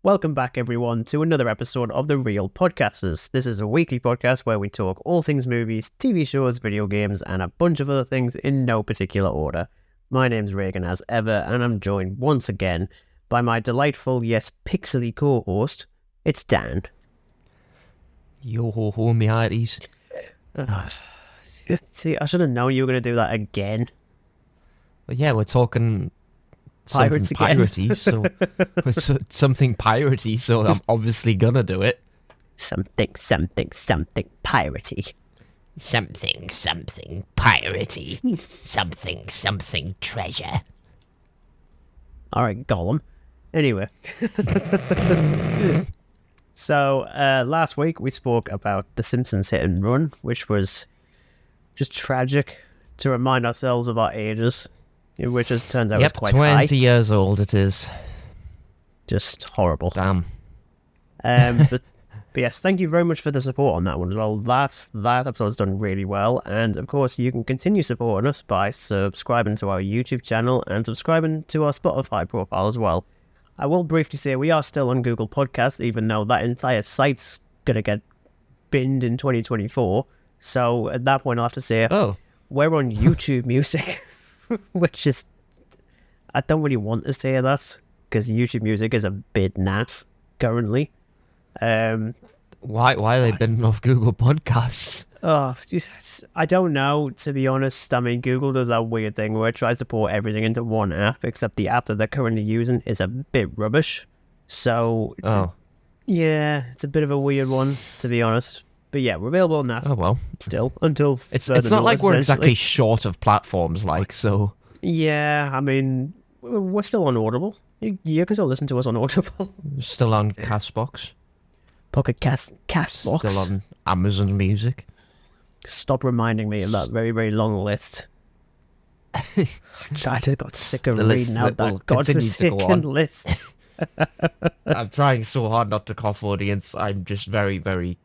Welcome back, everyone, to another episode of The Real Podcasters. This is a weekly podcast where we talk all things movies, TV shows, video games, and a bunch of other things in no particular order. My name's Regan, as ever, and I'm joined once again by my delightful yet pixely co-host. It's Dan. Yo ho ho, me hearties. See, I should have known you were going to do that again. Well, yeah, we're talking Pirates something again. piratey, so something piratey, so I'm obviously gonna do it. Something piratey. Something piratey. something treasure. Alright, Gollum. Anyway. So, last week we spoke about The Simpsons Hit and Run, which was just tragic to remind ourselves of our ages, which as turns out was quite 20 high. years old it is. Just horrible. Damn. But yes, thank you very much for the support on that one as well. That episode's done really well, and of course you can continue supporting us by subscribing to our YouTube channel and subscribing to our Spotify profile as well. I will briefly say we are still on Google Podcasts, even though that entire site's gonna get binned in 2024. So at that point I'll have to say, we're on YouTube Music, which is, I don't really want to say that, because YouTube Music is a bit naff currently. Why are they binning off Google Podcasts? Oh, I don't know, to be honest. I mean, Google does that weird thing where it tries to pour everything into one app, except the app that they're currently using is a bit rubbish. So, yeah, it's a bit of a weird one, to be honest. But yeah, we're available on that still, until It's not like we're exactly short of platforms, so... Yeah, I mean, we're still on Audible. You can still listen to us on Audible. Still on Castbox. Pocket Castbox. Still on Amazon Music. Stop reminding me of that very, very long list. I just got sick of reading out that godforsaken list. I'm trying so hard not to cough, audience. I'm just very, very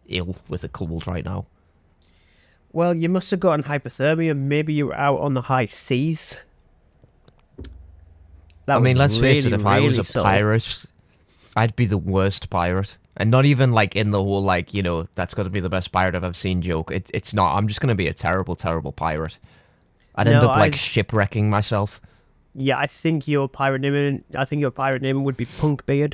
ill with a cold right now. Well, you must have gotten hypothermia. Maybe you were out on the high seas. Let's face it, if I was a pirate, I'd be the worst pirate. And not even, in the whole, that's got to be the best pirate I've ever seen joke. It's not. I'm just going to be a terrible, terrible pirate. I'd end up, shipwrecking myself. Yeah, I think your pirate name would be Punkbeard.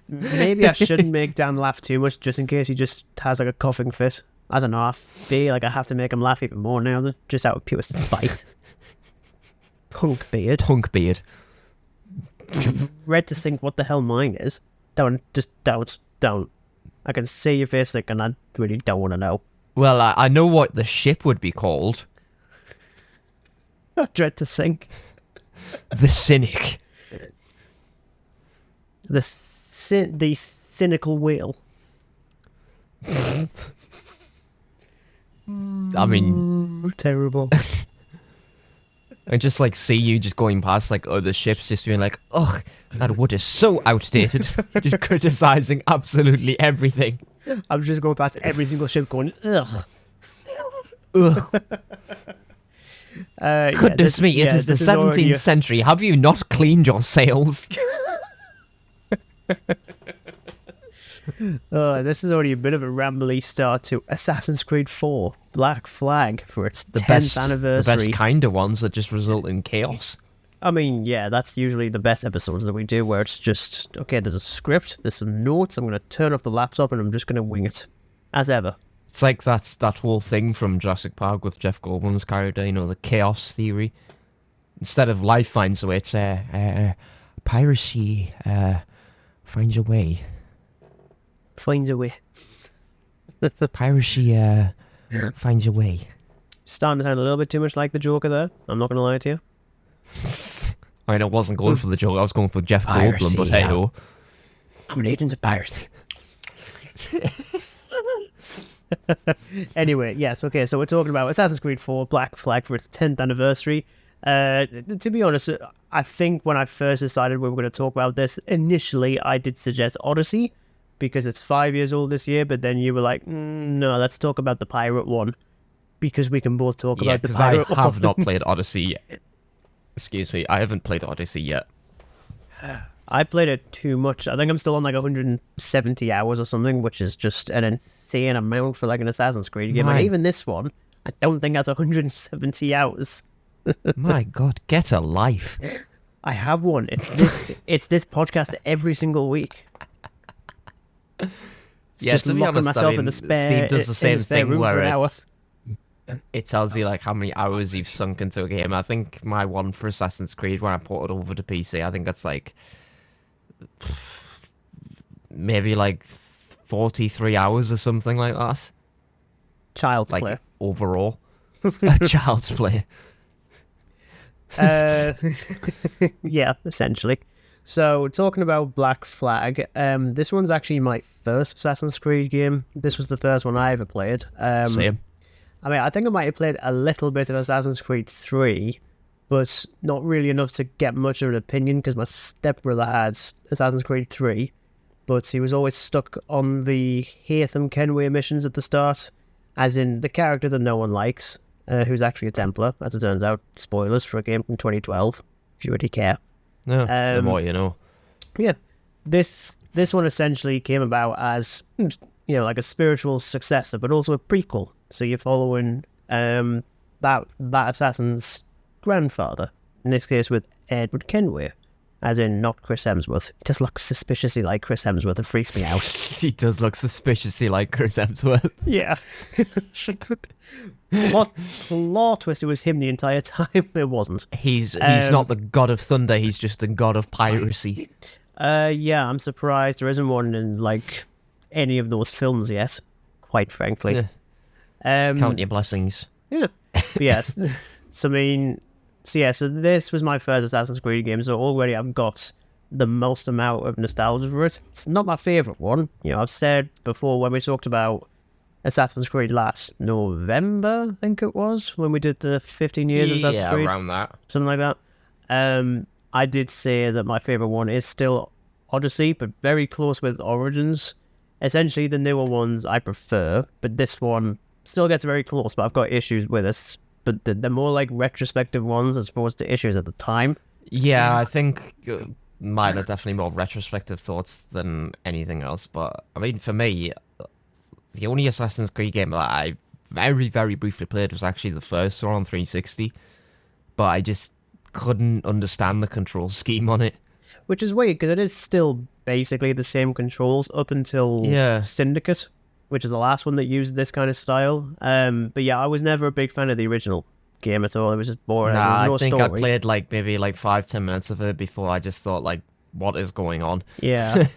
Maybe I shouldn't make Dan laugh too much, just in case he just has, a coughing fit. I don't know, I feel like I have to make him laugh even more now, just out of pure spite. Punkbeard. Red to think what the hell mine is. Don't. I can see your face thinking I really don't want to know. Well, I know what the ship would be called. I dread to think. The Cynic. The cynical wheel. I mean... terrible. I just, see you just going past, other ships, just being like, ugh, that wood is so outdated. Just criticising absolutely everything. I'm just going past every single ship going, ugh. Ugh. Goodness me, it is the 17th century. Have you not cleaned your sails? This is already a bit of a rambly start to Assassin's Creed 4 Black Flag for its 10th anniversary. The best kind of ones that just result in chaos. I mean, yeah, that's usually the best episodes that we do, where it's just, okay, there's a script, there's some notes, I'm going to turn off the laptop and I'm just going to wing it. As ever. It's like that whole thing from Jurassic Park with Jeff Goldblum's character, the chaos theory. Instead of life finds a way, it's piracy finds a way. Finds a way. Piracy finds a way. Starting to sound a little bit too much like the Joker there. I'm not going to lie to you. I mean, I wasn't going for the Joker. I was going for Jeff Goldblum, but hey-ho. I'm an agent of piracy. Anyway, yes, okay, so we're talking about Assassin's Creed 4 Black Flag for its 10th anniversary. To be honest, I think when I first decided we were going to talk about this, initially I did suggest Odyssey, because it's 5 years old this year, but then you were like, no, let's talk about the pirate one. because we can both talk Yeah, about the because I pirate have one. not played Odyssey yet. Excuse me, I haven't played Odyssey yet. I played it too much. I think I'm still on like 170 hours or something, which is just an insane amount for like an Assassin's Creed game. And even this one, I don't think that's 170 hours. My God, get a life. I have one. It's this podcast every single week. Yeah, just to be locking honest, myself I mean, in the spare, Steam does the same thing room for where an hour. it tells you like how many hours you've sunk into a game. I think my one for Assassin's Creed when I ported over to PC, I think that's like maybe like 43 hours or something like that. Child's Like play. overall, a child's play. Yeah, essentially. So, talking about Black Flag, this one's actually my first Assassin's Creed game. This was the first one I ever played. Same. I mean, I think I might have played a little bit of Assassin's Creed 3, but not really enough to get much of an opinion because my stepbrother had Assassin's Creed 3, but he was always stuck on the Edward Kenway missions at the start, as in the character that no one likes, who's actually a Templar, as it turns out. Spoilers for a game from 2012, if you really care. No, the more you know. Yeah, this one essentially came about as, you know, like a spiritual successor, but also a prequel. So you're following that assassin's grandfather, in this case with Edward Kenway, as in not Chris Hemsworth. He just looks suspiciously like Chris Hemsworth. It freaks me out. He does look suspiciously like Chris Hemsworth. Yeah. Plot twist, it was him the entire time. It wasn't. He's not the god of thunder, he's just the god of piracy. Yeah, I'm surprised there isn't one in, like, any of those films yet, quite frankly. Yeah. Count your blessings. Yeah. But yes. So, I mean, so this was my first Assassin's Creed game, so already I've got the most amount of nostalgia for it. It's not my favourite one. You know, I've said before when we talked about Assassin's Creed last November, I think it was, when we did the 15 years of Assassin's Creed. Yeah, around that. Something like that. I did say that my favourite one is still Odyssey, but very close with Origins. Essentially, the newer ones I prefer, but this one still gets very close, but I've got issues with it. But they're more like retrospective ones as opposed to issues at the time. Yeah, I think mine are definitely more retrospective thoughts than anything else. But, I mean, for me, the only Assassin's Creed game that I very, very briefly played was actually the first one on 360. But I just couldn't understand the control scheme on it. Which is weird, because it is still basically the same controls up until Syndicate, which is the last one that used this kind of style. But yeah, I was never a big fan of the original game at all. It was just boring. Nah, no I think story. I played like maybe like 5-10 minutes of it before I just thought like, what is going on? Yeah.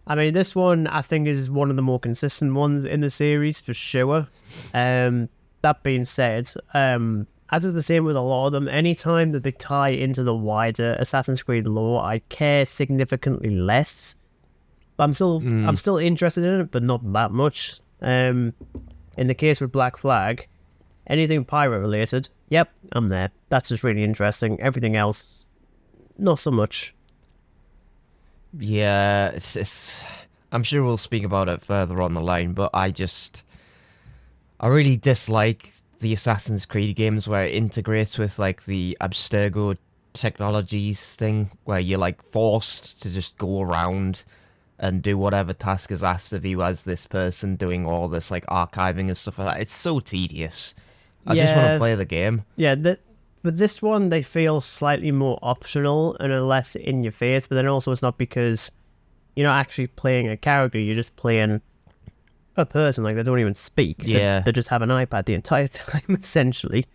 I mean, this one I think is one of the more consistent ones in the series for sure. That being said, as is the same with a lot of them, anytime that they tie into the wider Assassin's Creed lore, I care significantly less. But I'm still interested in it, but not that much. In the case with Black Flag, anything pirate related, yep, I'm there. That's just really interesting. Everything else, not so much. Yeah, it's I'm sure we'll speak about it further on the line, but I really dislike the Assassin's Creed games where it integrates with like the Abstergo technologies thing, where you're like forced to just go around and do whatever task is asked of you as this person doing all this like archiving and stuff like that. It's so tedious. I just want to play the game. Yeah, but this one, they feel slightly more optional and are less in your face, but then also it's not because you're not actually playing a character, you're just playing a person. Like, they don't even speak. Yeah. They just have an iPad the entire time, essentially.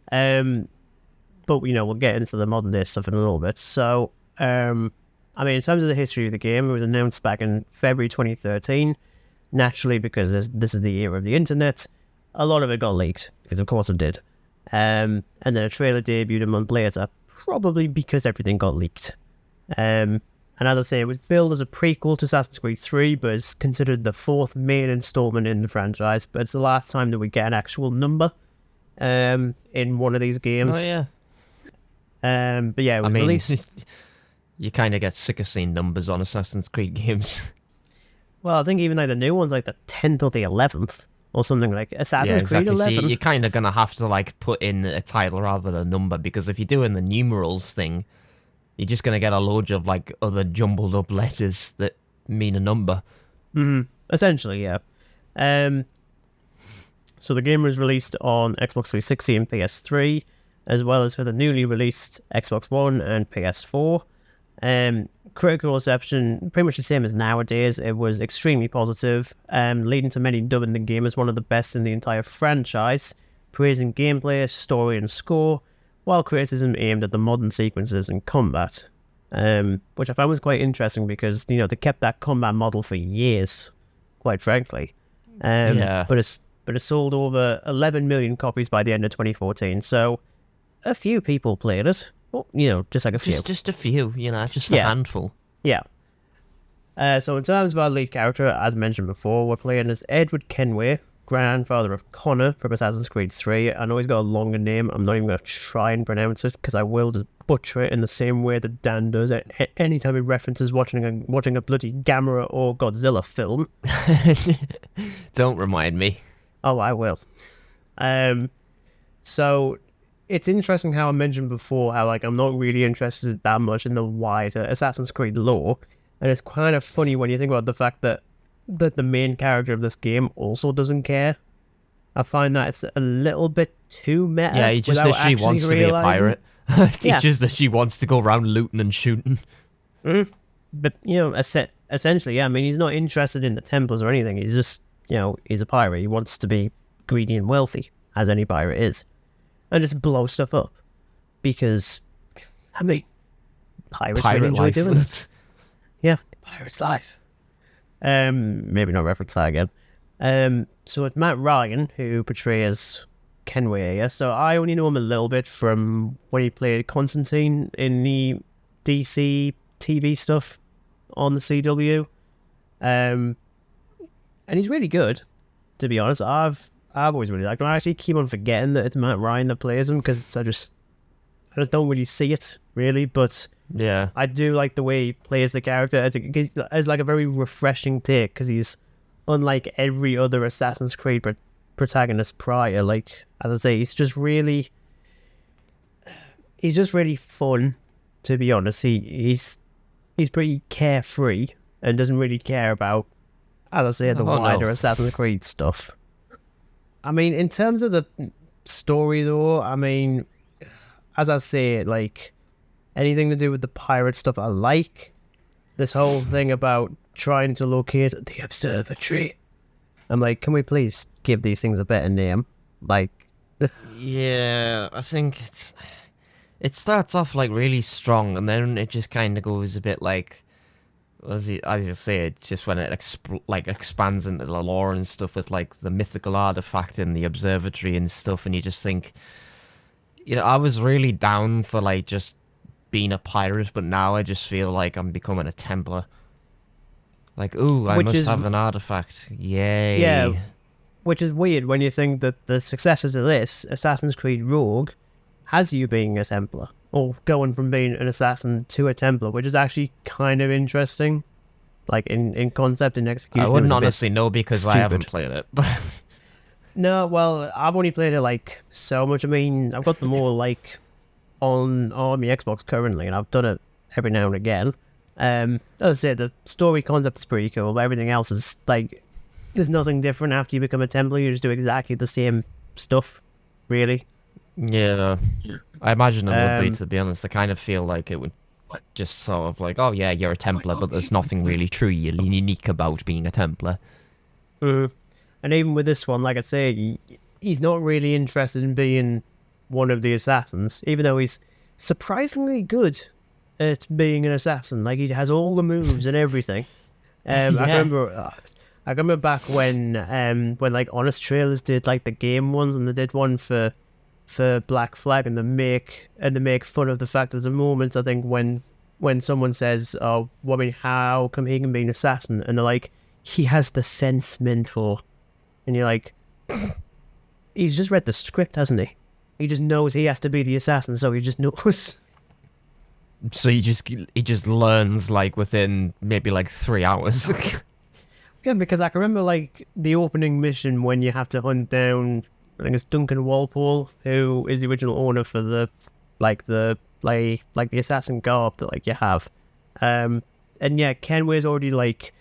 But, you know, we'll get into the modern day stuff in a little bit. So, I mean, in terms of the history of the game, it was announced back in February 2013. Naturally, because this is the era of the internet, a lot of it got leaked, because of course it did. And then a trailer debuted a month later, probably because everything got leaked. And as I say, it was billed as a prequel to Assassin's Creed 3, but it's considered the fourth main installment in the franchise. But it's the last time that we get an actual number in one of these games. Oh, yeah. But yeah, it was released. You kind of get sick of seeing numbers on Assassin's Creed games. Well, I think even like the new ones, like the 10th or the 11th, or something like Assassin's Creed exactly. 11. So you're kind of gonna have to like put in a title rather than a number, because if you're doing the numerals thing, you're just gonna get a load of like other jumbled up letters that mean a number. Essentially, yeah. So the game was released on Xbox 360 and PS3, as well as for the newly released Xbox One and PS4. Critical reception, pretty much the same as nowadays. It was extremely positive, leading to many dubbing the game as one of the best in the entire franchise, praising gameplay, story, and score, while criticism aimed at the modern sequences and combat, which I found was quite interesting because, they kept that combat model for years, quite frankly. But it sold over 11 million copies by the end of 2014, so a few people played it. Well, just like a few. Just a few, just a handful. Yeah. So in terms of our lead character, as mentioned before, we're playing as Edward Kenway, grandfather of Connor from Assassin's Creed 3. I know he's got a longer name. I'm not even going to try and pronounce it because I will just butcher it in the same way that Dan does. Anytime he references watching a bloody Gamera or Godzilla film. Don't remind me. Oh, I will. So it's interesting how I mentioned before how I'm not really interested that much in the wider Assassin's Creed lore, and it's kind of funny when you think about the fact that the main character of this game also doesn't care. I find that it's a little bit too meta. Yeah, he just literally wants to be a pirate. Just that she wants to go around looting and shooting. But essentially, yeah. I mean, he's not interested in the Templars or anything. He's just, he's a pirate. He wants to be greedy and wealthy, as any pirate is, and just blow stuff up. Because, I mean, pirates really enjoy doing it. Yeah, pirate's life. Maybe not reference that again. So it's Matt Ryan who portrays Kenway here. So I only know him a little bit from when he played Constantine in the DC TV stuff on the CW. And he's really good, to be honest. I've always really liked him. I actually keep on forgetting that it's Matt Ryan that plays him because I just don't really see it, really. But yeah, I do like the way he plays the character as like a very refreshing take, because he's unlike every other Assassin's Creed protagonist prior. Like, as I say, he's just really fun, to be honest. He's pretty carefree and doesn't really care about, as I say, the wider Assassin's Creed stuff. I mean, in terms of the story, though, I mean, as I say, like, anything to do with the pirate stuff I like. This whole thing about trying to locate the Observatory. I'm like, can we please give these things a better name? Like... Yeah, I think it starts off like really strong, and then it just kind of goes a bit like, as you say, it's just when it expands into the lore and stuff with like the mythical artifact in the observatory and stuff, and you just think, I was really down for like just being a pirate, but now I just feel like I'm becoming a Templar. Like, ooh, I must have an artifact. Yay. Yeah, which is weird when you think that the successor to this, Assassin's Creed Rogue, has you being a Templar, or going from being an assassin to a Templar, which is actually kind of interesting. Like, in concept and execution. I wouldn't honestly know because I haven't played it. No, well, I've only played it, like, so much. I mean, I've got them all, like, on my Xbox currently, and I've done it every now and again. As I said, the story concept is pretty cool, but everything else is, like, there's nothing different after you become a Templar. You just do exactly the same stuff, really. Yeah, I imagine it would be, to be honest. I kind of feel like it would just sort of like, oh yeah, you're a Templar, but there's nothing really truly unique about being a Templar. And even with this one, like I say, he's not really interested in being one of the assassins, even though he's surprisingly good at being an assassin. Like, he has all the moves and everything. I remember back when like Honest Trailers did like the game ones, and they did one for Black Flag, and they make fun of the fact there's a moment, I think, when someone says, "Oh, well, I mean, how come he can be an assassin?" And they're like, "He has the sense mentor," and you're like, he's just read the script, hasn't he? He just knows he has to be the assassin, so he just knows. So he just learns like within maybe like 3 hours. Yeah, because I can remember like the opening mission when you have to hunt down, I think it's Duncan Walpole, who is the original owner for the the assassin garb that like you have. And yeah, Kenway's already like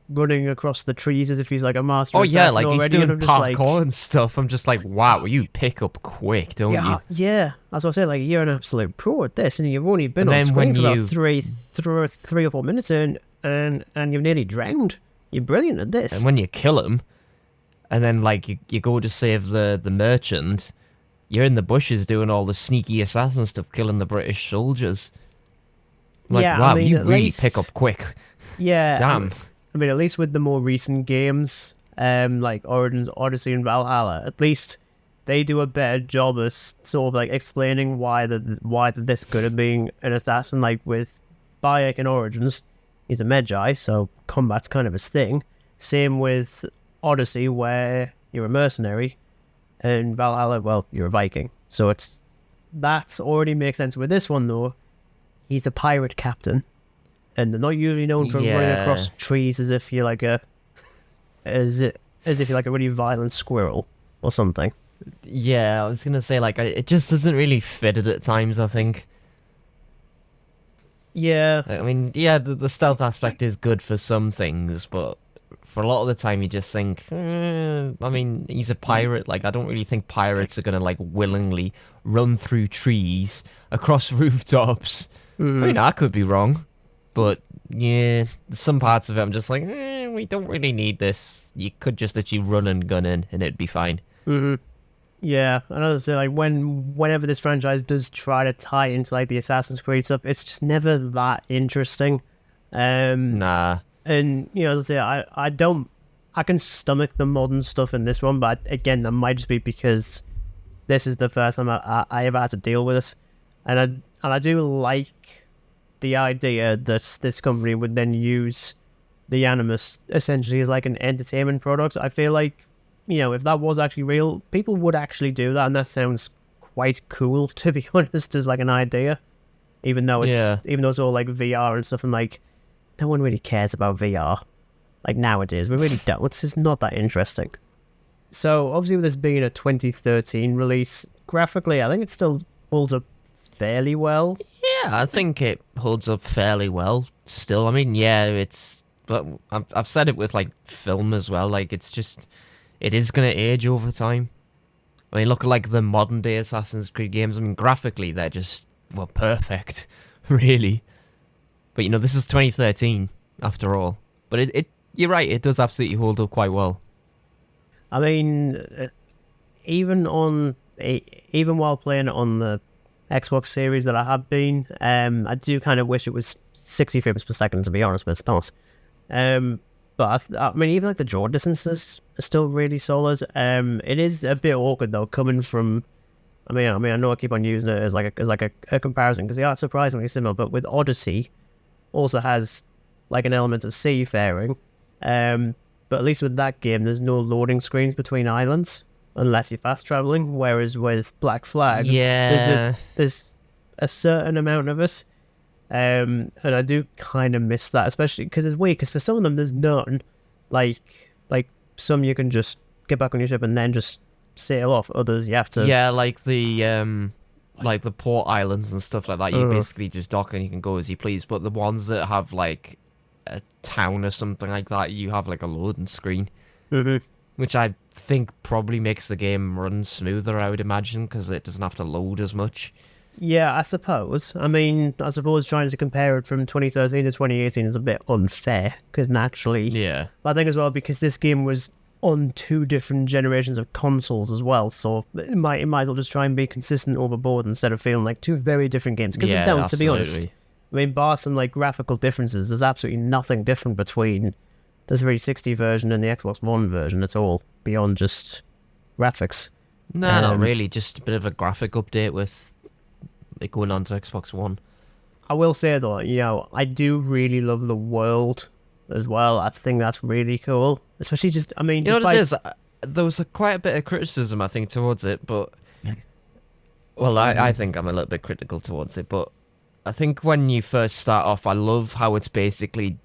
running across the trees as if he's like a master. Oh yeah, assassin like he's already, doing parkour and stuff. I'm just like, wow, you pick up quick, don't you? Yeah, that's what I say. Like you're an absolute pro at this, and you've only been And on then screen when for you- about 3 or 4 minutes, and you've nearly drowned. You're brilliant at this. And when you kill him, and then like you go to save the merchant, you're in the bushes doing all the sneaky assassin stuff, killing the British soldiers. Like, Yeah, wow, I mean, you at really least- pick up quick. Yeah. Damn. I mean, at least with the more recent games, like Origins, Odyssey, and Valhalla, at least they do a better job of sort of like explaining why this could have been an assassin. Like with Bayek in Origins, he's a Medjay, so combat's kind of his thing. Same with Odyssey, where you're a mercenary, and Valhalla, well, you're a Viking. So that's already makes sense. With this one though, he's a pirate captain. And they're not usually known for running Yeah. across trees as if you're like as if you're like a really violent squirrel or something. Yeah, I was gonna say like it just doesn't really fit it at times. I think. Yeah, I mean, yeah, the stealth aspect is good for some things, but for a lot of the time you just think, I mean, he's a pirate. Like, I don't really think pirates are gonna like willingly run through trees across rooftops. I mean, I could be wrong, but yeah, some parts of it I'm just like, we don't really need this. You could just let you run and gun in, and it'd be fine. yeah. And as I say, like whenever this franchise does try to tie into like the Assassin's Creed stuff, it's just never that interesting. Nah. And you know, as I say, I can stomach the modern stuff in this one, but again, that might just be because this is the first time I ever had to deal with this, and I do like the idea that this company would then use the Animus essentially as like an entertainment product. I feel like, you know, if that was actually real, people would actually do that, and that sounds quite cool, to be honest, as like an idea. Even though it's all like VR and stuff, and like no one really cares about VR. Like nowadays, we really don't. It's just not that interesting. So obviously with this being a 2013 release, graphically I think it still holds up fairly well. Yeah, I think it holds up fairly well still. I mean, yeah, it's... But I've said it with, like, film as well. Like, it's just... It is going to age over time. I mean, look at, like, the modern-day Assassin's Creed games. I mean, graphically, they're just, well, perfect, really. But, you know, this is 2013, after all. But it you're right, it does absolutely hold up quite well. I mean, even while playing it on the Xbox Series that I have been, I do kind of wish it was 60 frames per second, to be honest, but it's not. But I mean, even like the draw distances are still really solid. It is a bit awkward though, coming from. I mean, I know I keep on using it as a comparison because they are surprisingly similar. But with Odyssey, also has like an element of seafaring. But at least with that game, there's no loading screens between islands unless you're fast traveling. Whereas with Black Flag, Yeah. there's a certain amount of us. And I do kind of miss that, especially because it's weird. Because for some of them, there's none. Like some you can just get back on your ship and then just sail off. Others you have to. Yeah, like the port islands and stuff like that. You basically just dock and you can go as you please. But the ones that have like a town or something like that, you have like a loading screen, which I think probably makes the game run smoother. I would imagine because it doesn't have to load as much. Yeah, I suppose. I mean, I suppose trying to compare it from 2013 to 2018 is a bit unfair because naturally. Yeah. But I think as well because this game was on 2 different generations of consoles as well, so it might as well just try and be consistent overboard instead of feeling like 2 very different games. Because they don't, to be honest. I mean, bar some like graphical differences, there's absolutely nothing different between the 360 version and the Xbox One version at all, beyond just graphics. No, not really. Just a bit of a graphic update with it going on to Xbox One. I will say though, you know, I do really love the world as well. I think that's really cool. Especially just, I mean, you know what it is? There was quite a bit of criticism, I think, towards it, but... Well, I think I'm a little bit critical towards it, but I think when you first start off, I love how it's basically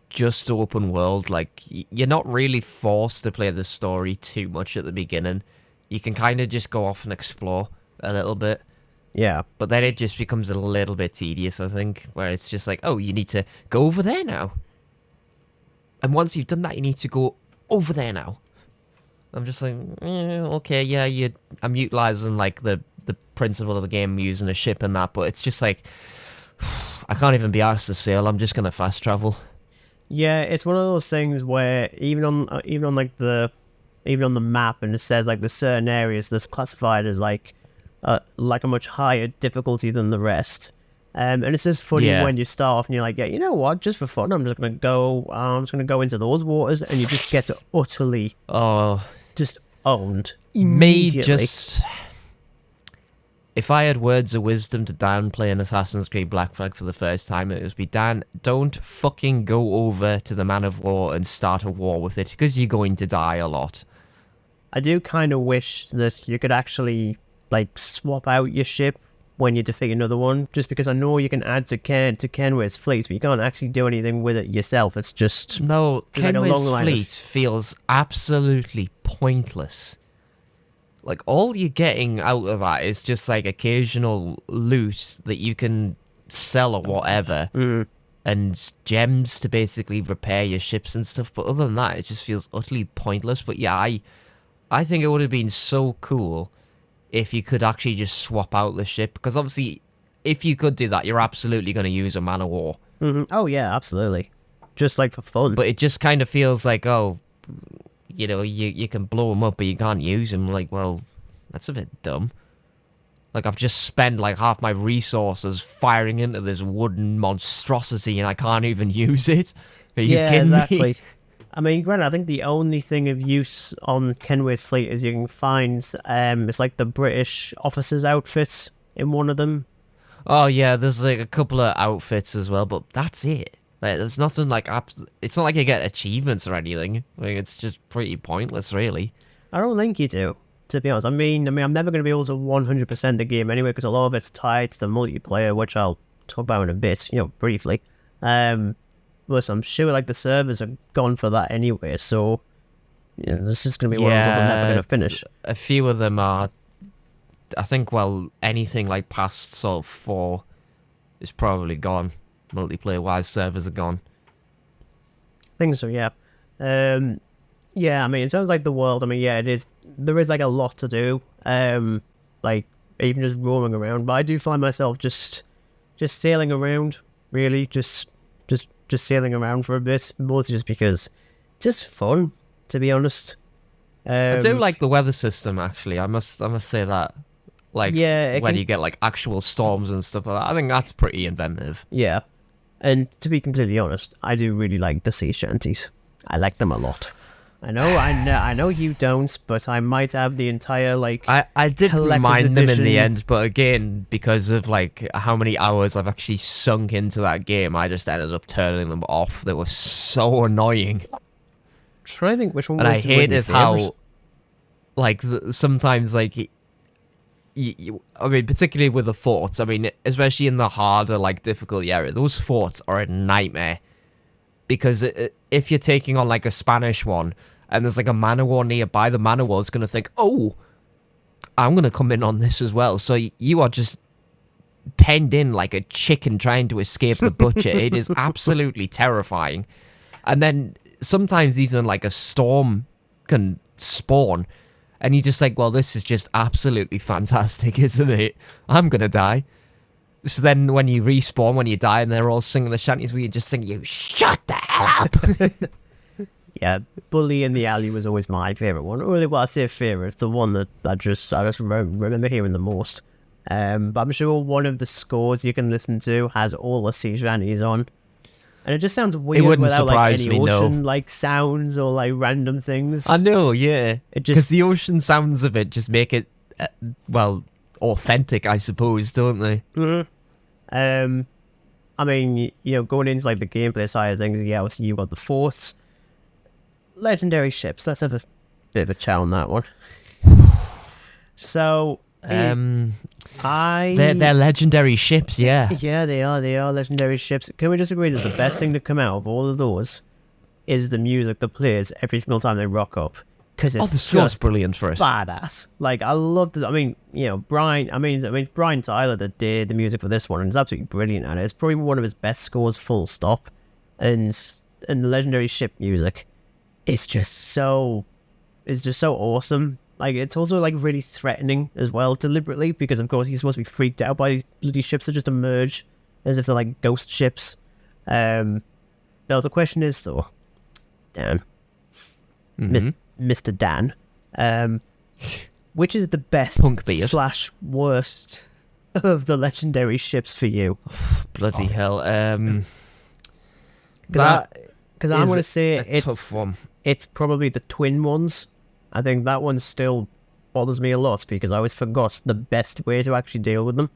just open world. Like, you're not really forced to play the story too much at the beginning. You can kind of just go off and explore a little bit. Yeah. But then it just becomes a little bit tedious, I think, where it's just like, oh, you need to go over there now. And once you've done that, you need to go over there now. I'm just like, okay, yeah, I'm utilizing, like, the principle of the game, using a ship and that, but it's just like, I can't even be asked to sail. I'm just gonna fast travel. Yeah, it's one of those things where even on the map, and it says like the certain areas that's classified as like a much higher difficulty than the rest. And it's just funny when you start off and you're like, yeah, you know what? Just for fun, I'm just gonna go into those waters, and you just get utterly just owned immediately. If I had words of wisdom to Dan playing Assassin's Creed Black Flag for the first time, it would be, Dan, don't fucking go over to the Man of War and start a war with it, because you're going to die a lot. I do kind of wish that you could actually, like, swap out your ship when you defeat another one, just because I know you can add to Kenway's fleet, but you can't actually do anything with it yourself. It's just... No, Kenway's fleet feels absolutely pointless. Like, all you're getting out of that is just, like, occasional loot that you can sell or whatever, and gems to basically repair your ships and stuff, but other than that, it just feels utterly pointless. But yeah, I think it would have been so cool if you could actually just swap out the ship, because obviously, if you could do that, you're absolutely going to use a Man of War. Oh, yeah, absolutely. Just, like, for fun. But it just kind of feels like, oh... You know, you can blow them up, but you can't use them. Like, well, that's a bit dumb. Like, I've just spent, like, half my resources firing into this wooden monstrosity, and I can't even use it. Are you kidding me? I mean, granted, I think the only thing of use on Kenway's fleet is you can find, it's like the British officers' outfits in one of them. Oh, yeah, there's, like, a couple of outfits as well, but that's it. Like, there's nothing like... It's not like you get achievements or anything. Like, it's just pretty pointless, really. I don't think you do, to be honest. I mean, I'm never going to be able to 100% the game anyway, because a lot of it's tied to the multiplayer, which I'll talk about in a bit, briefly. Plus, I'm sure, like, the servers are gone for that anyway, so... Yeah, this is going to be one of those I'm never going to finish. A few of them are... I think, well, anything, like, past sort of 4 is probably gone. Multiplayer-wise, servers are gone. I think so, yeah. Yeah, I mean, it sounds like the world, I mean, yeah, it is. There is, like, a lot to do. Like, even just roaming around. But I do find myself just sailing around, really. Just sailing around for a bit. Mostly just because it's just fun, to be honest. I do like the weather system, actually. I must say that. Like, when you get, like, actual storms and stuff like that. I think that's pretty inventive. Yeah. And to be completely honest, I do really like the sea shanties. I like them a lot. I know you don't, but I might have the entire, like... I didn't mind them in the end, but again, because of, like, how many hours I've actually sunk into that game, I just ended up turning them off. They were so annoying. I'm trying to think which one was... And I hated how, like, sometimes, like... I mean, particularly with the forts, I mean, especially in the harder, like, difficulty area, those forts are a nightmare. Because if you're taking on, like, a Spanish one, and there's, like, a Man of War nearby, the Man of War is going to think, oh, I'm going to come in on this as well. So you are just penned in like a chicken trying to escape the butcher. It is absolutely terrifying. And then sometimes even, like, a storm can spawn. And you're just like, well, this is just absolutely fantastic, isn't it? I'm going to die. So then when you respawn, when you die, and they're all singing the shanties, we just think, you shut the hell up! Yeah, Bully in the Alley was always my favourite one. Or, well, I say favourite, it's the one that I just remember hearing the most. But I'm sure one of the scores you can listen to has all the sea shanties on. And it just sounds weird without, like, any ocean, like, sounds or, like, random things. I know, yeah. Because the ocean sounds of it just make it, well, authentic, I suppose, don't they? Mm-hmm. I mean, going into, like, the gameplay side of things, yeah, obviously you got the forts. Legendary ships, let's have a bit of a chat on that one. So, They're legendary ships, yeah. Yeah, they are legendary ships. Can we just agree that the best thing to come out of all of those is the music that plays every single time they rock up? Because it's the score's brilliant for it. Badass. Like, I love this. I mean, Brian. It's Brian Tyler that did the music for this one, and it's absolutely brilliant at it. It's probably one of his best scores, full stop. And the legendary ship music, it's just so awesome. Like, it's also like really threatening as well, deliberately, because of course you're supposed to be freaked out by these bloody ships that just emerge as if they're like ghost ships. Now the question is though, Dan. Mr. Dan, which is the best / worst of the legendary ships for you? Bloody hell! Because I'm going to say it's tough one. It's probably the twin ones. I think that one still bothers me a lot because I always forgot the best way to actually deal with them.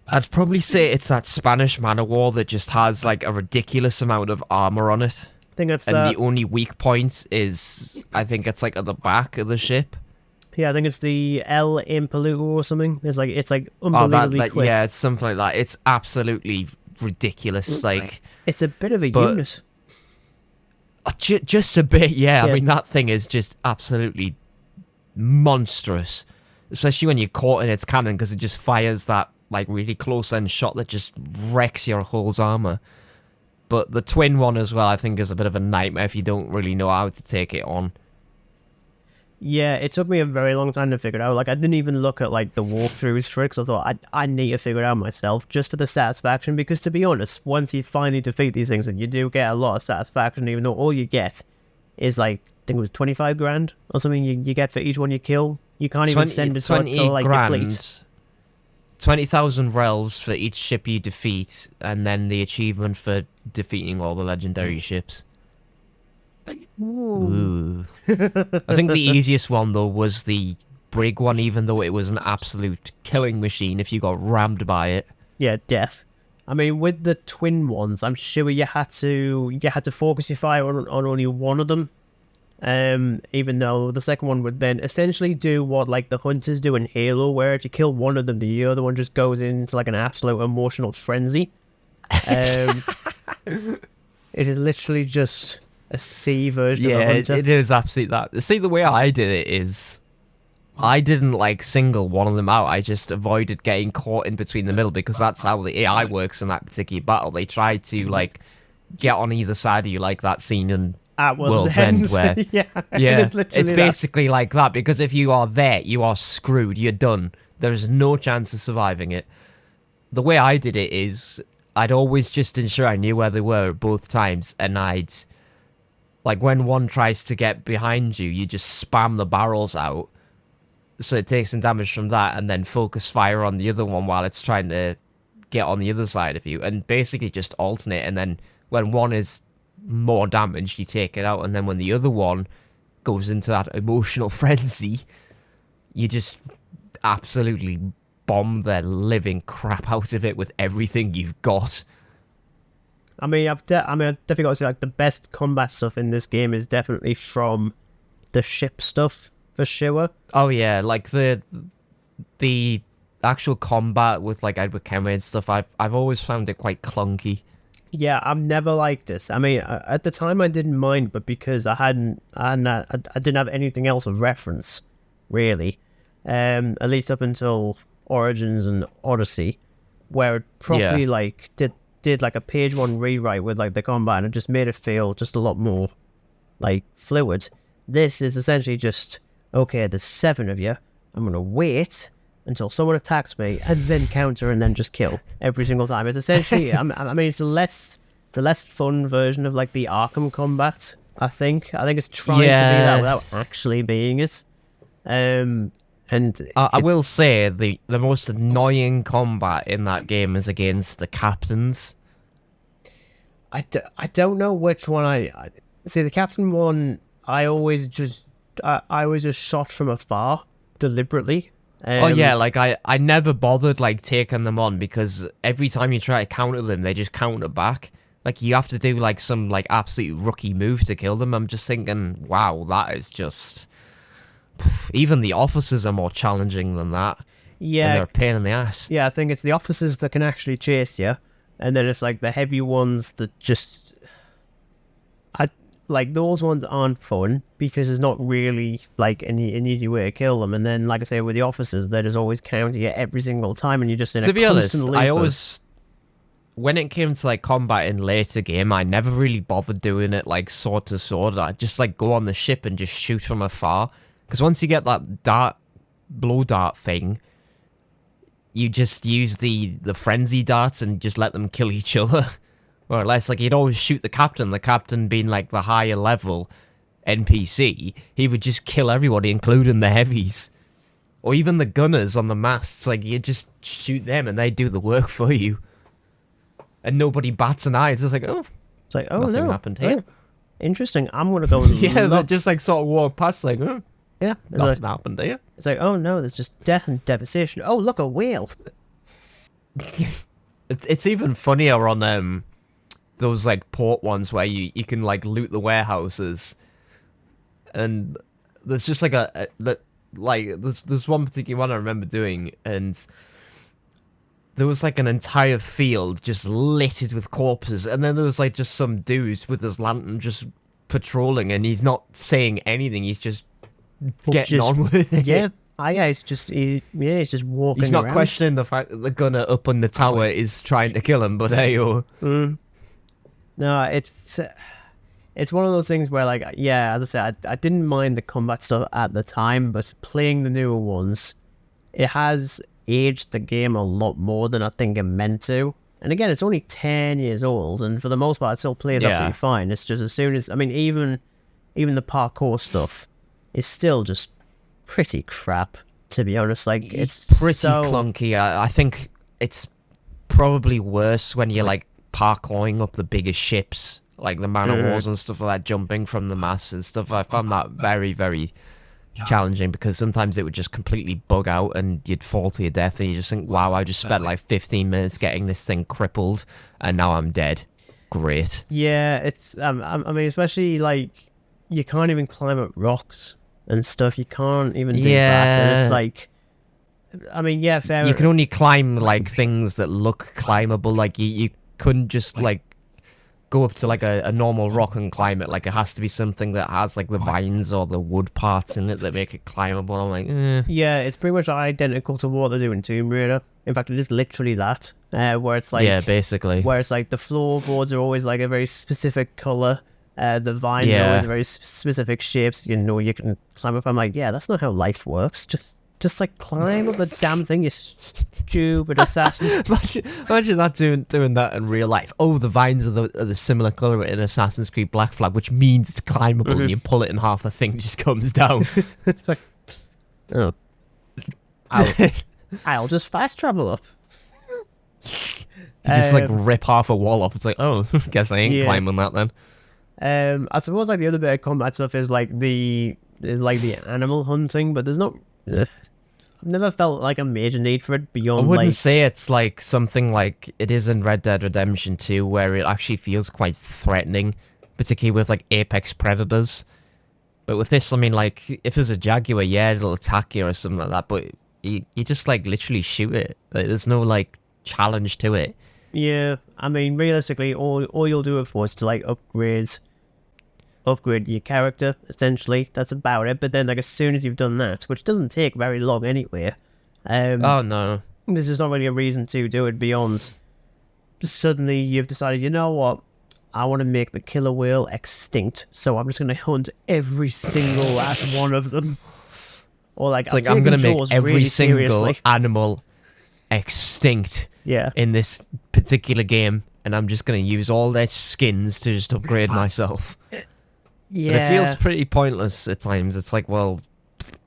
I'd probably say it's that Spanish man of war that just has like a ridiculous amount of armor on it. I think that's the only weak point is I think it's like at the back of the ship. Yeah, I think it's the El Impalugo or something. It's like unbelievably quick. Yeah, it's something like that. It's absolutely ridiculous. Like, it's a bit of a unit. Just a bit, yeah. I mean, that thing is just absolutely monstrous, especially when you're caught in its cannon because it just fires that like really close end shot that just wrecks your hull's armor. But the twin one as well, I think, is a bit of a nightmare if you don't really know how to take it on. Yeah, it took me a very long time to figure it out. Like, I didn't even look at like the walkthroughs for it because I thought I need to figure it out myself just for the satisfaction. Because to be honest, once you finally defeat these things, and you do get a lot of satisfaction, even though all you get is like, I think it was 25 grand or something you get for each one you kill. You can't even send it to like your fleet. 20,000 rels for each ship you defeat, and then the achievement for defeating all the legendary ships. Ooh. I think the easiest one though was the brig one, even though it was an absolute killing machine if you got rammed by it. Yeah, death. I mean, with the twin ones, I'm sure you had to focus your fire on only one of them. Even though the second one would then essentially do what like the hunters do in Halo, where if you kill one of them, the other one just goes into like an absolute emotional frenzy. It is literally just a C version of a hunter. It is absolutely that. See, the way I did it is I didn't like single one of them out. I just avoided getting caught in between the middle because that's how the AI works in that particular battle. They try to like get on either side of you, like that scene in at World's End, where it's basically like that, because if you are there, you are screwed. You're done. There's no chance of surviving it. The way I did it is I'd always just ensure I knew where they were at both times, and I'd like when one tries to get behind you, you just spam the barrels out so it takes some damage from that, and then focus fire on the other one while it's trying to get on the other side of you, and basically just alternate. And then when one is more damaged, you take it out, and then when the other one goes into that emotional frenzy, you just absolutely bomb the living crap out of it with everything you've got. I mean, I've definitely got to say, like, the best combat stuff in this game is definitely from the ship stuff, for sure. Oh yeah, like the actual combat with like Edward Kenway and stuff, I've always found it quite clunky. Yeah, I've never liked this. I mean, at the time I didn't mind, but because I didn't have anything else of reference, really. At least up until Origins and Odyssey, where it properly like did like a page one rewrite with like the combat, and it just made it feel just a lot more like fluid. This is essentially just, okay, there's 7 of you. I'm gonna wait until someone attacks me and then counter and then just kill every single time. It's essentially, I mean, it's a less fun version of like the Arkham combat. I think it's trying to be that without actually being it. And I will say the most annoying combat in that game is against the captains. I don't know which one I see. The captain one, I always just shot from afar deliberately. Like I never bothered like taking them on, because every time you try to counter them, they just counter back. Like, you have to do like some like absolute rookie move to kill them. I'm just thinking, wow, that is just Even the officers are more challenging than that. Yeah. And they're a pain in the ass. Yeah, I think it's the officers that can actually chase you, and then it's like the heavy ones that just... Like, those ones aren't fun, because there's not really, like, an easy way to kill them. And then, like I say, with the officers, they're just always counting you every single time, and you're just in to be honest, I always... When it came to, like, combat in later game, I never really bothered doing it, like, sword to sword. I'd just, like, go on the ship and just shoot from afar. Because once you get that blow dart thing, you just use the frenzy darts and just let them kill each other. Or unless, like, he'd always shoot the captain being, like, the higher level NPC, he would just kill everybody, including the heavies. Or even the gunners on the masts, like, you just shoot them and they do the work for you. And nobody bats an eye, it's just like, oh, it's like, oh, nothing no. happened here. Oh, interesting, I'm going to go and yeah, look. they just, like, sort of walk past, like, oh, yeah, nothing happened here. It's like, oh, no, there's just death and devastation. Oh, look, a whale. It's even funnier on, those like port ones where you can like loot the warehouses, and there's just like there's one particular one I remember doing, and there was like an entire field just littered with corpses, and then there was like just some dudes with his lantern just patrolling, and he's not saying anything, he's just getting on with it. Yeah. He's just walking. He's not around. questioning the fact that the gunner up on the tower is trying to kill him, but hey, No, it's one of those things where, like, yeah, as I said, I didn't mind the combat stuff at the time, but playing the newer ones, it has aged the game a lot more than I think it meant to. And again, it's only 10 years old, and for the most part, it still plays absolutely fine. It's just as soon as, I mean, even the parkour stuff is still just pretty crap, to be honest. Like, it's pretty clunky. I think it's probably worse when you're, like, parkouring up the bigger ships, like the Man of Wars and stuff like that, jumping from the masts and stuff. I found that very, very challenging, because sometimes it would just completely bug out and you'd fall to your death, and you just think, wow, I just spent like 15 minutes getting this thing crippled and now I'm dead. Great. Yeah, it's I mean, especially like you can't even climb up rocks and stuff. You can't even do that, and it's like, I mean, yeah, fair. You can only climb like things that look climbable. Like you couldn't just like go up to like a normal rock and climb it. Like it has to be something that has like the vines or the wood parts in it that make it climbable. I'm like, yeah, it's pretty much identical to what they do in Tomb Raider. In fact, it is literally that, where it's like, yeah, basically, where it's like the floorboards are always like a very specific color. The vines are always a very specific shapes. You know, you can climb up. I'm like, yeah, that's not how life works. Just like climb up the damn thing, you stupid assassin. Imagine that doing that in real life. Oh, the vines are the similar color in Assassin's Creed Black Flag, which means it's climbable. And you pull it in half, the thing just comes down. It's like, oh, I'll just fast travel up. You just like rip half a wall off. It's like, oh, guess I ain't climbing that then. I suppose like the other bit of combat stuff is like the animal hunting, but there's not. I've never felt like a major need for it beyond. I wouldn't like, say it's like something like it is in Red Dead Redemption 2, where it actually feels quite threatening, particularly with like apex predators. But with this, I mean, like if there's a jaguar, yeah, it'll attack you or something like that. But you just like literally shoot it. Like, there's no like challenge to it. Yeah, I mean, realistically, all you'll do it for is to like upgrade your character, essentially. That's about it. But then, like, as soon as you've done that, which doesn't take very long anyway, oh no, this is not really a reason to do it beyond suddenly you've decided, you know what, I want to make the killer whale extinct, so I'm just going to hunt every single last one of them. Or like, it's like I'm going to make every really single animal extinct in this particular game, and I'm just going to use all their skins to just upgrade myself. Yeah. But it feels pretty pointless at times. It's like, well,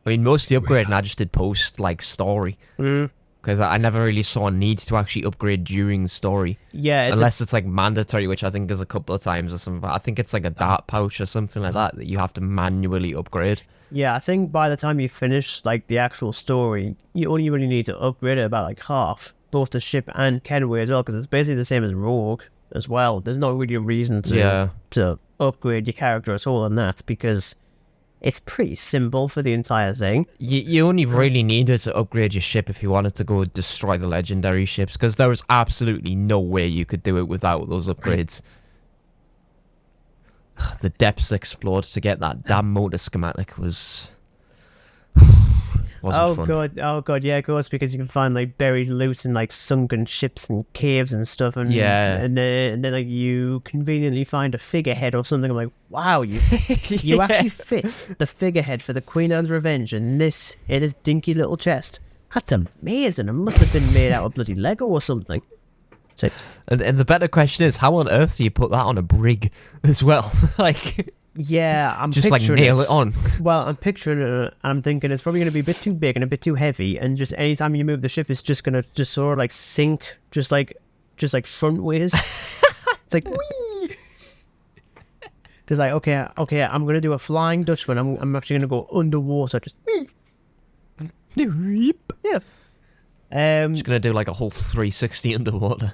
I mean, most of the upgrading I just did post, like, story. Because I never really saw a need to actually upgrade during story. Yeah. Unless it's, like, mandatory, which I think is a couple of times or something. I think it's, like, a dart pouch or something like that you have to manually upgrade. Yeah, I think by the time you finish, like, the actual story, you only really need to upgrade it about, like, half. Both the ship and Kenway as well, because it's basically the same as Rogue as well. There's not really a reason to upgrade your character at all on that, because It's pretty simple for the entire thing. You only really needed to upgrade your ship if you wanted to go destroy the legendary ships, because there was absolutely no way you could do it without those upgrades. The depths explored to get that damn motor schematic wasn't fun. Oh god, yeah, of course, because you can find like buried loot in like sunken ships and caves and stuff, and and then like you conveniently find a figurehead or something. I'm like, wow, you actually fit the figurehead for the Queen Anne's Revenge in this dinky little chest. That's amazing. It must have been made out of bloody Lego or something. So, and the better question is, how on earth do you put that on a brig as well? Like, yeah, I'm just like nail it on. Well, I'm picturing it, and I'm thinking it's probably going to be a bit too big and a bit too heavy, and just anytime you move the ship, it's just going to just sort of like sink, just like frontways. It's like, whee! Just like, okay, I'm going to do a Flying Dutchman. I'm actually going to go underwater, just whee! Yeah. Just gonna do like a whole 360 underwater.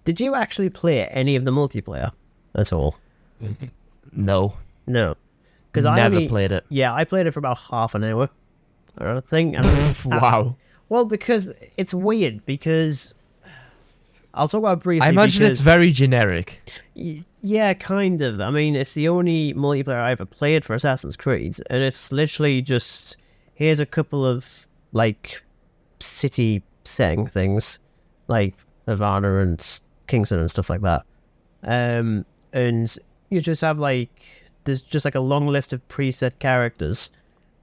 Did you actually play any of the multiplayer at all? No. Because I never played it. Yeah, I played it for about half an hour. I think. Wow. Well, because it's weird. Because I'll talk about it briefly. I imagine it's very generic. Yeah, kind of. I mean, it's the only multiplayer I ever played for Assassin's Creed, and it's literally just here's a couple of like city setting things like Havana and Kingston and stuff like that, and you just have like there's just like a long list of preset characters,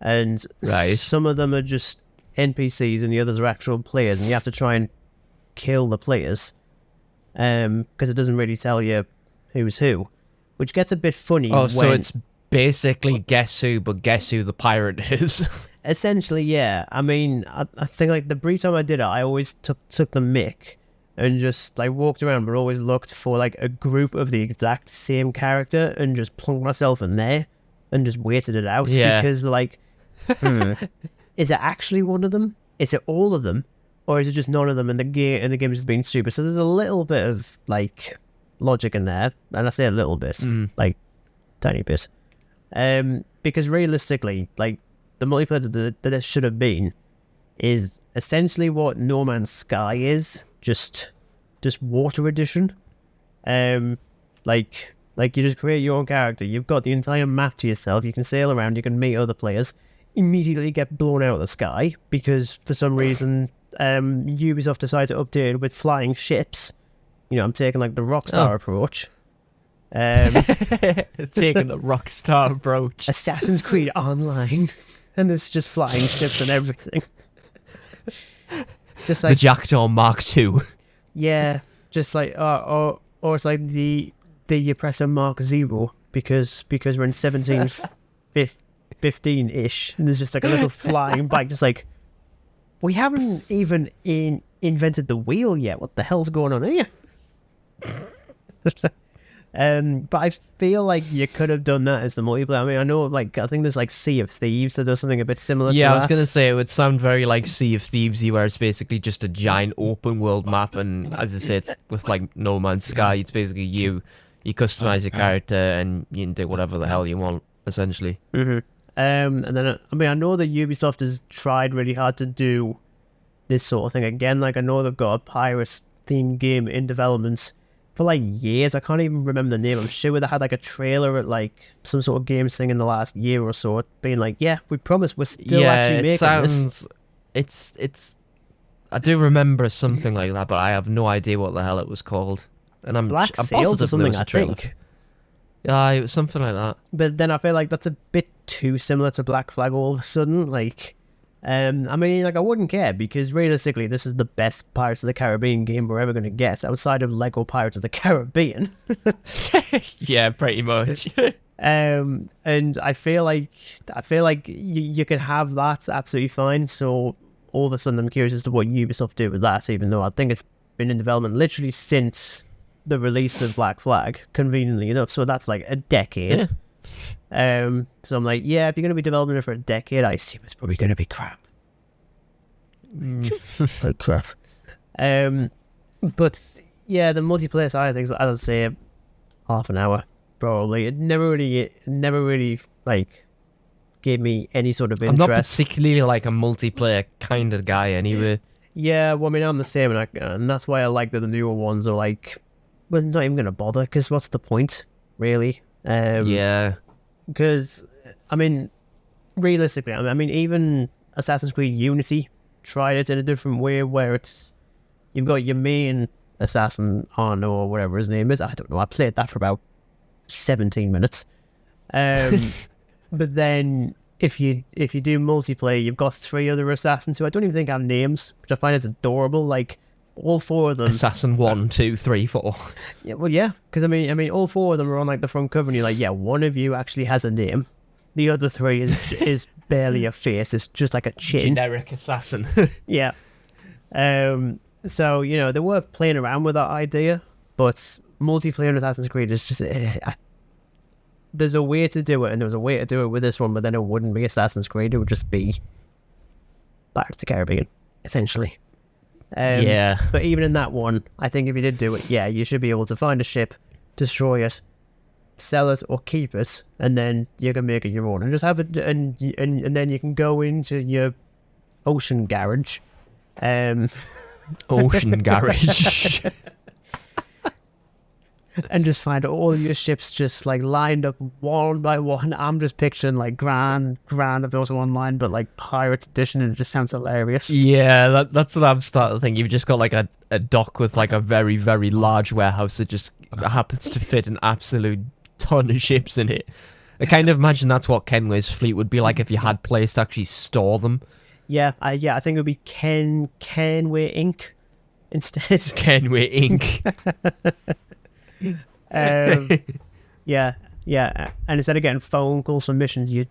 and some of them are just NPCs and the others are actual players, and you have to try and kill the players because it doesn't really tell you who's who, which gets a bit funny. So it's basically Guess Who, but guess who the pirate is. Essentially, yeah. I mean, I think like the brief time I did it, I always took the mick and just like walked around, but always looked for like a group of the exact same character and just plunked myself in there and just waited it out. Yeah. Because like, is it actually one of them? Is it all of them? Or is it just none of them and the game has just been stupid? So there's a little bit of like logic in there, and I say a little bit, like tiny bit. Because realistically, like, the multiplayer that it should have been is essentially what No Man's Sky is, just water edition. Like you just create your own character. You've got the entire map to yourself. You can sail around. You can meet other players. Immediately get blown out of the sky because for some reason Ubisoft decided to update it with flying ships. You know, I'm taking like the Rockstar approach. Taking the Rockstar approach. Assassin's Creed Online. And there's just flying ships and everything. Just like the Jackdaw Mark II. Yeah, just like or it's like the Oppressor Mark Zero because we're in 1715-ish, and there's just like a little flying bike. Just like we haven't even invented the wheel yet. What the hell's going on here? But I feel like you could have done that as the multiplayer. I mean, I know, like, I think there's like Sea of Thieves that does something a bit similar to that. Yeah, I was gonna say it would sound very like Sea of Thieves-y, where it's basically just a giant open world map, and as I say, it's with like No Man's Sky. It's basically you customize your character and you can do whatever the hell you want, essentially. And then I mean, I know that Ubisoft has tried really hard to do this sort of thing again. Like, I know they've got a pirate themed game in development for like years. I can't even remember the name. I'm sure they had like a trailer at like some sort of games thing in the last year or so, being like, yeah, we promise we're still actually making this. It's I do remember something like that, but I have no idea what the hell it was called. And I'm Sails or something, I think. Yeah, it was something like that. But then I feel like that's a bit too similar to Black Flag all of a sudden. Like, I mean, like, I wouldn't care because realistically, this is the best Pirates of the Caribbean game we're ever going to get outside of Lego Pirates of the Caribbean. Yeah, pretty much. And I feel like you could have that absolutely fine. So all of a sudden, I'm curious as to what Ubisoft do with that, even though I think it's been in development literally since the release of Black Flag, conveniently enough. So that's like a decade. Yeah. So I'm like, yeah, if you're going to be developing it for a decade, I assume it's probably going to be crap. Like crap. But yeah, the multiplayer side of things, as I say, half an hour. probably. It never really like gave me any sort of interest. I'm not particularly like a multiplayer kind of guy anyway. Yeah, well, I mean, I'm the same, and that's why I like that the newer ones are like, well, not even gonna bother, because what's the point, really? Yeah. Because, I mean, realistically, I mean, even Assassin's Creed Unity tried it in a different way, where it's you've got your main assassin, Arno, or whatever his name is. I don't know. I played that for about 17 minutes. But then if you do multiplayer, you've got 3 other assassins who I don't even think have names, which I find is adorable. Like all 4 of them. Assassin 1, 2, 3, 4. Yeah, well, yeah, because I mean, all 4 of them are on like the front cover, and you're like, yeah, one of you actually has a name. The other 3 is barely a face. It's just like a chin. Generic assassin. Yeah. So they were playing around with that idea, but multiplayer in Assassin's Creed is just. There's a way to do it, and there was a way to do it with this one, but then it wouldn't be Assassin's Creed. It would just be Pirates of the Caribbean, essentially. Yeah. But even in that one, I think if you did do it, yeah, you should be able to find a ship, destroy it, sell it, or keep it, and then you can make it your own, and just have it, and then you can go into your ocean garage, Ocean garage. and just find all your ships just like lined up one by one. I'm just picturing like Grand if there was one line, but like Pirate Edition, and it just sounds hilarious. Yeah, that's what I'm starting to think. You've just got like a dock with like a very, very large warehouse that just happens to fit an absolute ton of ships in it. I kind of imagine that's what Kenway's fleet would be like if you had place to actually store them. Yeah, I think it would be Kenway Inc. instead. Kenway Inc. Yeah, and instead of getting phone calls for missions, you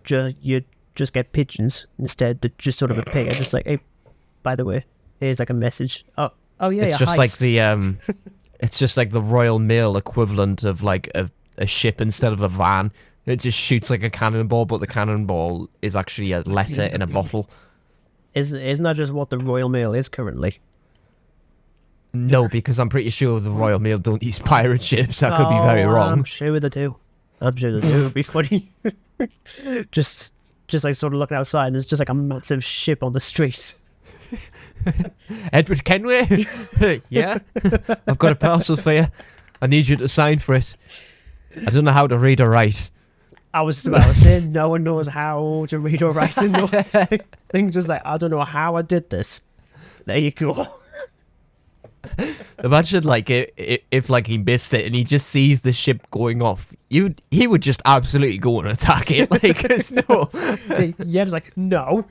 just get pigeons instead that just sort of appear, just like, hey, by the way, here's like a message. Oh yeah, it's just like the it's just like the Royal Mail equivalent of like a ship instead of a van. It just shoots like a cannonball, but the cannonball is actually a letter in a bottle. Isn't that just what the Royal Mail is currently? No, because I'm pretty sure the Royal Mail don't use pirate ships. I could be very wrong. I'm sure they do. It would be funny. just like sort of looking outside, and there's just like a massive ship on the street. Edward Kenway? Yeah? I've got a parcel for you. I need you to sign for it. I don't know how to read or write. I was about to say, no one knows how to read or write in those things. Just like, I don't know how I did this. There you go. Imagine like if like he missed it and he just sees the ship going off, he would just absolutely go and attack it. Like, no. Yeah, it's like no.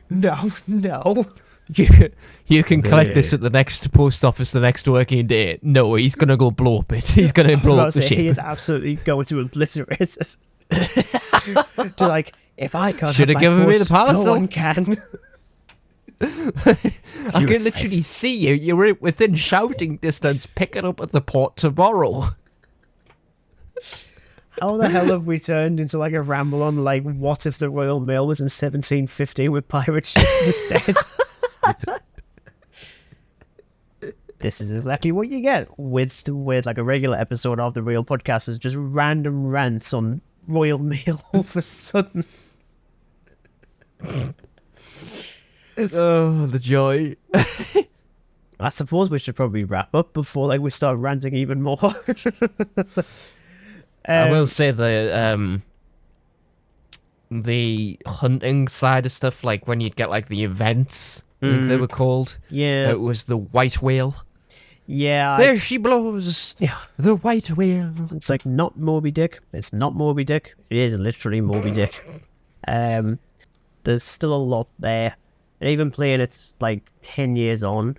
You can collect this at the next post office the next working day. No, he's gonna go blow up it. He's gonna blow up the ship. He is absolutely going to obliterate it. To like, if I can't, should have given me the parcel. No one can. I can literally see you. You're within shouting distance. Pick it up at the port tomorrow. How the hell have we turned into like a ramble on like what if the Royal Mail was in 1715 with pirate ships instead? This is exactly what you get with like a regular episode of the Real Podcast, is just random rants on Royal Mail all of a sudden. Oh, the joy. I suppose we should probably wrap up before like we start ranting even more. I will say the hunting side of stuff, like when you'd get like the events, I think they were called. Yeah. It was the white whale. Yeah. There she blows. Yeah. The white whale. It's like not Moby Dick. It's not Moby Dick. It is literally Moby Dick. There's still a lot there. And even playing it's like 10 years on,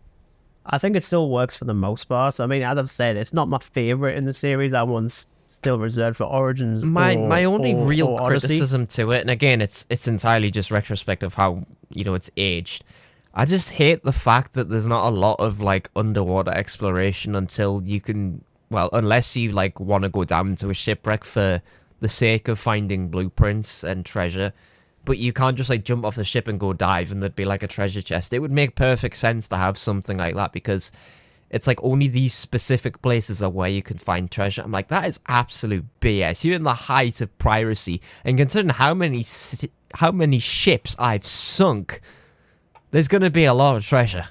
I think it still works for the most part. I mean, as I've said, it's not my favourite in the series. That one's still reserved for Origins. My only real or criticism to it, and again, it's entirely just retrospective how, it's aged. I just hate the fact that there's not a lot of like underwater exploration until you can, unless you like want to go down to a shipwreck for the sake of finding blueprints and treasure. But you can't just like jump off the ship and go dive and there'd be like a treasure chest. It would make perfect sense to have something like that, because it's like only these specific places are where you can find treasure. I'm like, that is absolute BS. You're in the height of piracy, and considering how many ships I've sunk, there's going to be a lot of treasure.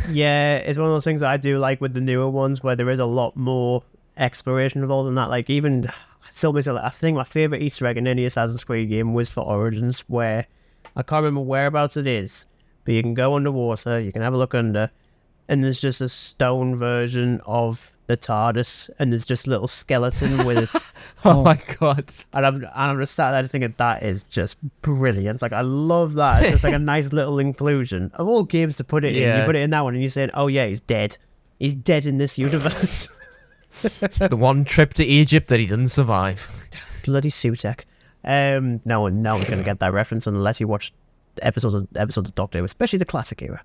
Yeah, it's one of those things that I do like with the newer ones, where there is a lot more exploration involved in that. Like, even I think my favorite Easter egg in any Assassin's Creed game was for Origins, where I can't remember whereabouts it is, but you can go underwater, you can have a look under, and there's just a stone version of the TARDIS, and there's just a little skeleton with its... Oh my god. And I'm just sat there thinking, that is just brilliant. Like, I love that. It's just like a nice little inclusion. Of all games to put it in, you put it in that one, and you're saying, oh yeah, he's dead. He's dead in this universe. The one trip to Egypt that he didn't survive. Bloody Sutek. No one's going to get that reference unless you watch episodes of Doctor Who, especially the classic era.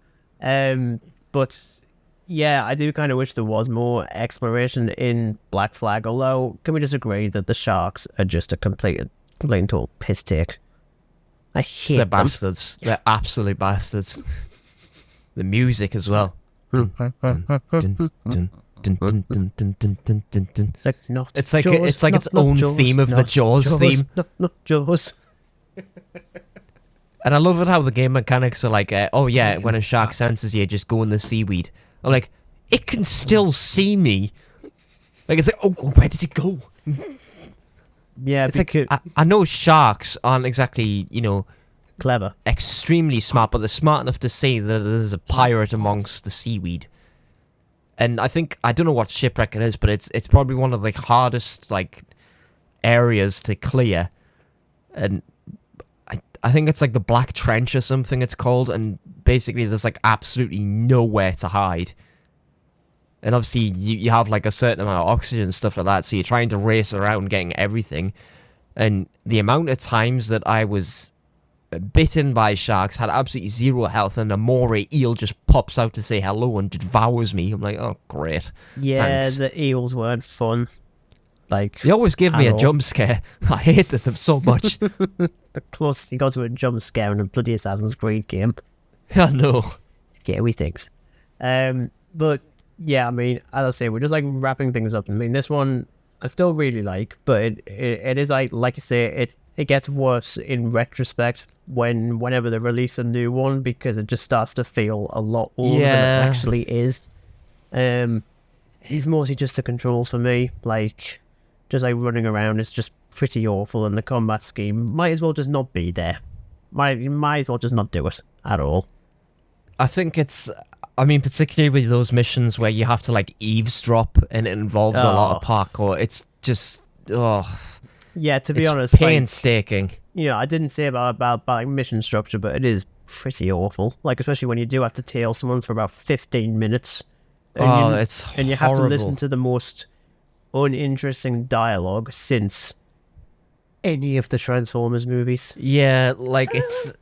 But yeah, I do kind of wish there was more exploration in Black Flag, although can we just agree that the sharks are just a complete and total piss take? I hate They're them. bastards. They're absolute bastards. The music as well. Dun, dun, dun, dun. Dun, dun, dun, dun, dun, dun, dun, dun. It's like its own Jaws, theme of the Jaws theme. Not Jaws. And I love it how the game mechanics are like, oh yeah, when a shark senses you, just go in the seaweed. I'm like, it can still see me. Like, it's like, oh, where did it go? Yeah, it's like, I know sharks aren't exactly, clever, extremely smart, but they're smart enough to see that there's a pirate amongst the seaweed. And I don't know what shipwreck it is, but it's probably one of the hardest, like, areas to clear. And I think it's like the Black Trench or something it's called, and basically there's, like, absolutely nowhere to hide. And obviously you have, like, a certain amount of oxygen and stuff like that, so you're trying to race around getting everything. And the amount of times that I was bitten by sharks, had absolutely zero health, and a moray eel just pops out to say hello and devours me. I'm like, oh, great. Yeah, thanks. The eels weren't fun. Like, they always give me a jump scare. I hated them so much. The closest you got to a jump scare in a bloody Assassin's Creed game. I know. Scary things. But yeah, I mean, as I say, we're just like wrapping things up. I mean, this one I still really like, but it is like you say, it gets worse in retrospect whenever they release a new one, because it just starts to feel a lot older than it actually is. It is mostly just the controls for me, like just like running around. It's just pretty awful, and the combat scheme might as well just not be there. Might as well just not do it at all. I think particularly with those missions where you have to like eavesdrop and it involves a lot of parkour, it's just yeah, to be honest, painstaking. Like, I didn't say about like mission structure, but it is pretty awful. Like, especially when you do have to tail someone for about 15 minutes. And it's horrible. And you have to listen to the most uninteresting dialogue since any of the Transformers movies. Yeah, like it's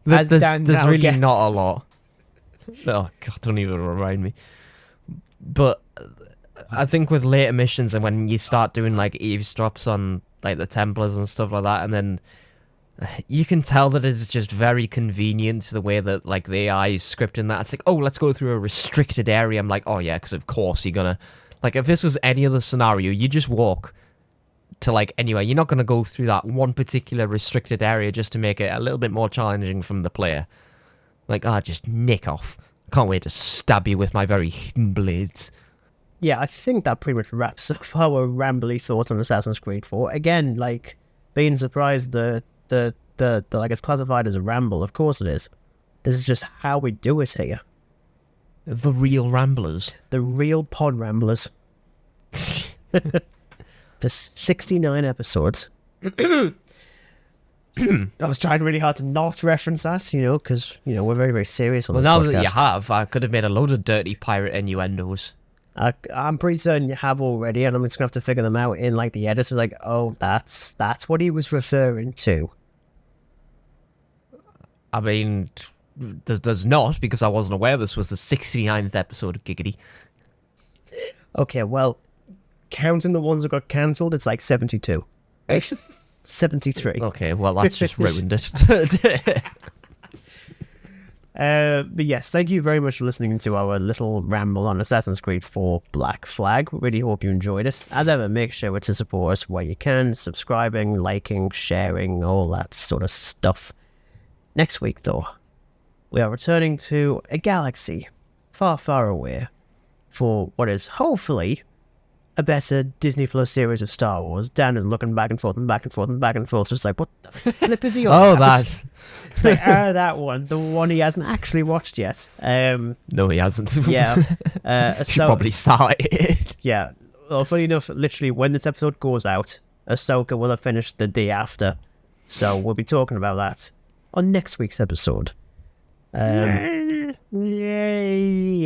there's really not a lot. Oh god, don't even remind me. But I think with later missions and when you start doing like eavesdrops on like the Templars and stuff like that, and then you can tell that it's just very convenient the way that like the AI is scripting that. It's like, oh, let's go through a restricted area. I'm like, oh yeah, because of course you're gonna, like, if this was any other scenario, you just walk to like anywhere. You're not gonna go through that one particular restricted area just to make it a little bit more challenging from the player. Like, just nick off. Can't wait to stab you with my very hidden blades. Yeah, I think that pretty much wraps up our rambly thoughts on Assassin's Creed 4. Again, like, being surprised the like it's classified as a ramble. Of course it is. This is just how we do it here. The real ramblers. The real pod ramblers. The 69 episodes. I was trying really hard to not reference that, because, we're very, very serious on this podcast. Well, now that you have, I could have made a load of dirty pirate innuendos. I'm pretty certain you have already, and I'm just going to have to figure them out in, like, the edits. Like, oh, that's what he was referring to. I mean, there's not, because I wasn't aware this was the 69th episode of Giggity. Okay, well, counting the ones that got cancelled, it's like 72. 73. Okay, well, that's just ruined it. But yes, thank you very much for listening to our little ramble on Assassin's Creed 4 Black Flag. Really hope you enjoyed us. As ever, make sure to support us where you can, subscribing, liking, sharing, all that sort of stuff. Next week, though, we are returning to a galaxy far, far away for what is hopefully a better Disney Plus series of Star Wars. Dan is looking back and forth and back and forth and back and forth, just like, what the flip is he on? Oh, that's... It's like, that one. The one he hasn't actually watched yet. No, he hasn't. Yeah. Should probably started. Yeah. Well, funny enough, literally, when this episode goes out, Ahsoka will have finished the day after. So we'll be talking about that on next week's episode. Yay!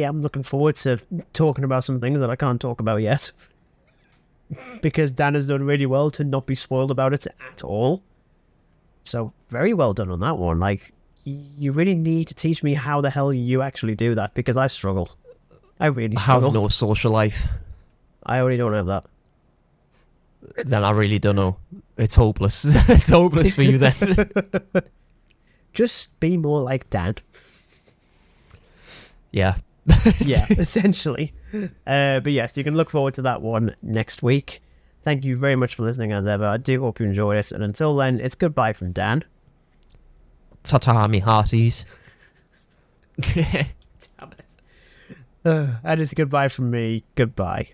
I'm looking forward to talking about some things that I can't talk about yet. Because Dan has done really well to not be spoiled about it at all. So, very well done on that one. Like, you really need to teach me how the hell you actually do that, because I struggle. I really struggle. I have no social life. I already don't have that. Then I really don't know. It's hopeless. It's hopeless for you then. Just be more like Dan. Yeah. Yeah, essentially. But yes, you can look forward to that one next week. Thank you very much for listening as ever. I do hope you enjoyed it. And until then, it's goodbye from Dan. Ta-ta, me hearties. Damn it. And it's goodbye from me. Goodbye.